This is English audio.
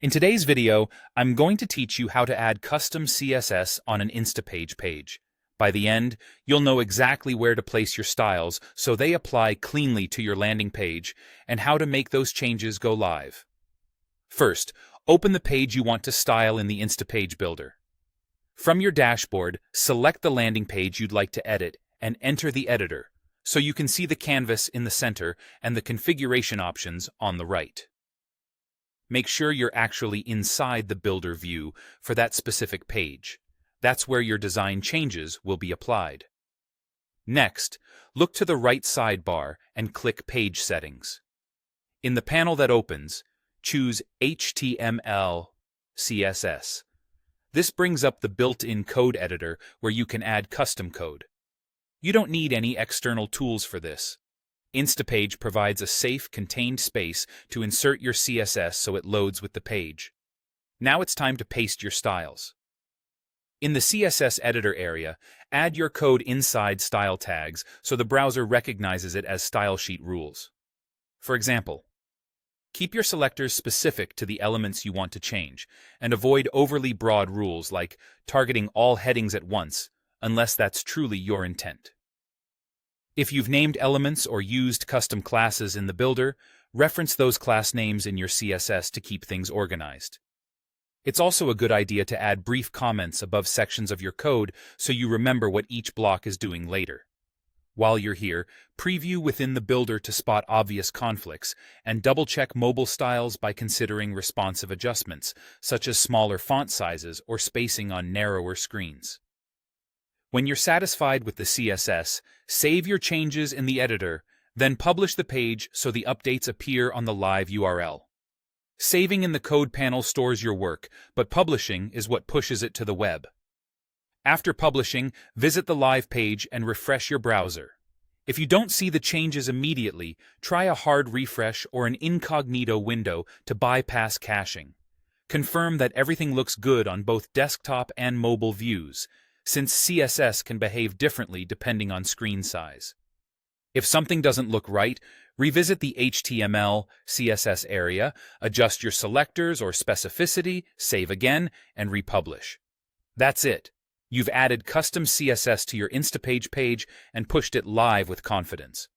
In today's video, I'm going to teach you how to add custom CSS on an Instapage page. By the end, you'll know exactly where to place your styles so they apply cleanly to your landing page and how to make those changes go live. First, open the page you want to style in the Instapage builder. From your dashboard, select the landing page you'd like to edit and enter the editor so you can see the canvas in the center and the configuration options on the right. Make sure you're actually inside the builder view for that specific page. That's where your design changes will be applied. Next, look to the right sidebar and click Page Settings. In the panel that opens, choose HTML CSS. This brings up the built-in code editor where you can add custom code. You don't need any external tools for this. Instapage provides a safe, contained space to insert your CSS so it loads with the page. Now it's time to paste your styles. In the CSS editor area, add your code inside style tags so the browser recognizes it as stylesheet rules. For example, keep your selectors specific to the elements you want to change, and avoid overly broad rules like targeting all headings at once, unless that's truly your intent. If you've named elements or used custom classes in the builder, reference those class names in your CSS to keep things organized. It's also a good idea to add brief comments above sections of your code so you remember what each block is doing later. While you're here, preview within the builder to spot obvious conflicts, and double-check mobile styles by considering responsive adjustments, such as smaller font sizes or spacing on narrower screens. When you're satisfied with the CSS, save your changes in the editor, then publish the page so the updates appear on the live URL. Saving in the code panel stores your work, but publishing is what pushes it to the web. After publishing, visit the live page and refresh your browser. If you don't see the changes immediately, try a hard refresh or an incognito window to bypass caching. Confirm that everything looks good on both desktop and mobile views, since CSS can behave differently depending on screen size. If something doesn't look right, revisit the HTML CSS area, adjust your selectors or specificity, save again, and republish. That's it. You've added custom CSS to your Instapage page and pushed it live with confidence.